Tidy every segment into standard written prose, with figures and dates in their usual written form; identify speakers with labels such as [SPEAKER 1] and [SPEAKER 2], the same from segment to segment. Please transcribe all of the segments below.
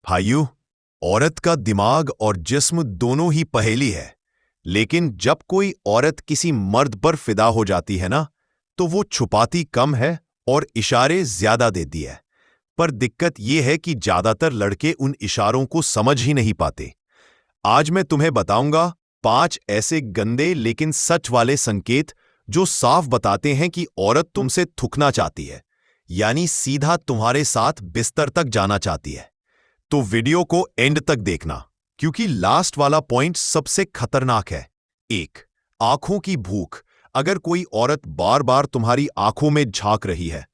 [SPEAKER 1] भाइयों, औरत का दिमाग और जिस्म दोनों ही पहेली है। लेकिन जब कोई औरत किसी मर्द पर फिदा हो जाती है ना, तो वो छुपाती कम है और इशारे ज्यादा देती है। पर दिक्कत ये है कि ज्यादातर लड़के उन इशारों को समझ ही नहीं पाते। आज मैं तुम्हें बताऊंगा 5 ऐसे गंदे लेकिन सच वाले संकेत जो साफ बताते हैं कि औरत तुमसे थुकना चाहती है, यानी सीधा तुम्हारे साथ बिस्तर तक जाना चाहती है। तो वीडियो को एंड तक देखना, क्योंकि लास्ट वाला पॉइंट सबसे खतरनाक है। 1. आंखों की भूख। अगर कोई औरत बार बार तुम्हारी आंखों में झांक रही है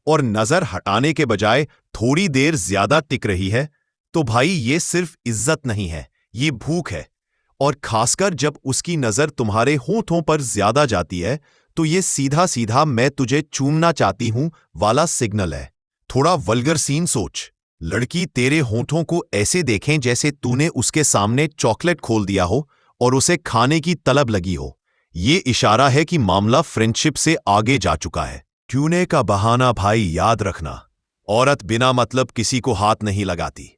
[SPEAKER 1] और नजर हटाने के बजाय थोड़ी देर ज्यादा टिक रही है, तो भाई ये सिर्फ इज्जत नहीं है, ये भूख है। और खासकर जब उसकी नजर तुम्हारे होठों पर ज्यादा जाती है, तो ये सीधा सीधा मैं तुझे चूमना चाहती हूं वाला सिग्नल है। थोड़ा वल्गर सीन सोच। लड़की तेरे होठों को ऐसे देखें जैसे तूने उसके सामने चॉकलेट खोल दिया हो और उसे खाने की तलब लगी हो। ये इशारा है कि मामला फ्रेंडशिप से आगे जा चुका है। छूने का बहाना भाई याद रखना, औरत बिना मतलब किसी को हाथ नहीं लगाती।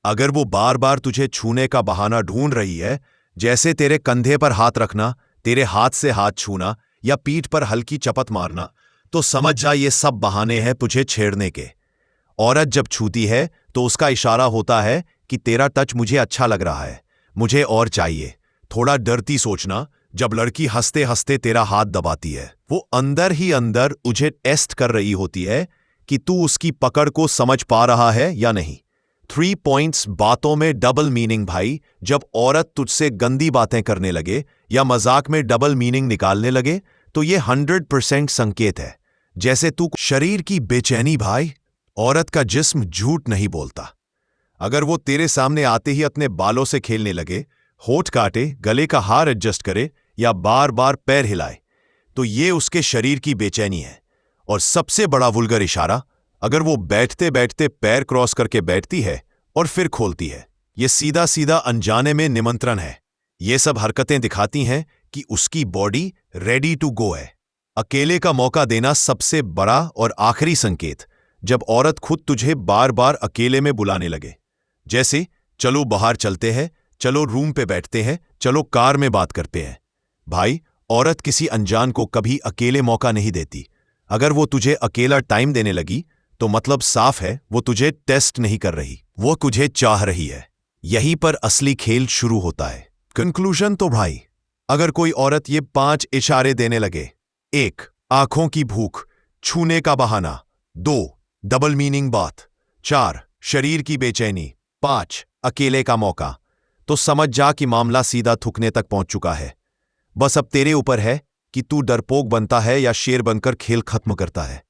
[SPEAKER 1] अगर वो बार बार तुझे छूने का बहाना ढूंढ रही है, जैसे तेरे कंधे पर हाथ रखना, तेरे हाथ से हाथ छूना या पीठ पर हल्की चपत मारना, तो समझ जा ये सब बहाने हैं तुझे छेड़ने के। औरत जब छूती है तो उसका इशारा होता है कि तेरा टच मुझे अच्छा लग रहा है, मुझे और चाहिए। थोड़ा डरती सोचना, जब लड़की हंसते हंसते तेरा हाथ दबाती है, वो अंदर ही अंदर तुझे टेस्ट कर रही होती है कि तू उसकी पकड़ को समझ पा रहा है या नहीं। 3 पॉइंट्स बातों में डबल मीनिंग भाई। जब औरत तुझसे गंदी बातें करने लगे या मजाक में डबल मीनिंग निकालने लगे, तो ये 100% संकेत है। जैसे तू शरीर की बेचैनी भाई। औरत का जिस्म झूठ नहीं बोलता। अगर वो तेरे सामने आते ही अपने बालों से खेलने लगे, होठ काटे, गले का हार एडजस्ट करे या बार बार पैर हिलाए, तो ये उसके शरीर की बेचैनी है। और सबसे बड़ा वुल्गर इशारा, अगर वो बैठते बैठते पैर क्रॉस करके बैठती है और फिर खोलती है, ये सीधा सीधा अनजाने में निमंत्रण है। ये सब हरकतें दिखाती हैं कि उसकी बॉडी रेडी टू गो है। अकेले का मौका देना सबसे बड़ा और आखिरी संकेत। जब औरत खुद तुझे बार बार अकेले में बुलाने लगे, जैसे चलो बाहर चलते हैं, चलो रूम पे बैठते हैं, चलो कार में बात करते हैं। भाई, औरत किसी अनजान को कभी अकेले मौका नहीं देती। अगर वो तुझे अकेला टाइम देने लगी, तो मतलब साफ है वो तुझे टेस्ट नहीं कर रही, वो तुझे चाह रही है। यहीं पर असली खेल शुरू होता है। कंक्लूजन तो भाई, अगर कोई औरत ये 5 इशारे देने लगे: 1. आंखों की भूख, छूने का बहाना। 2. डबल मीनिंग बात। 4. शरीर की बेचैनी। 5. अकेले का मौका, तो समझ जा कि मामला सीधा थुकने तक पहुंच चुका है। बस अब तेरे ऊपर है कि तू डरपोक बनता है या शेर बनकर खेल खत्म करता है।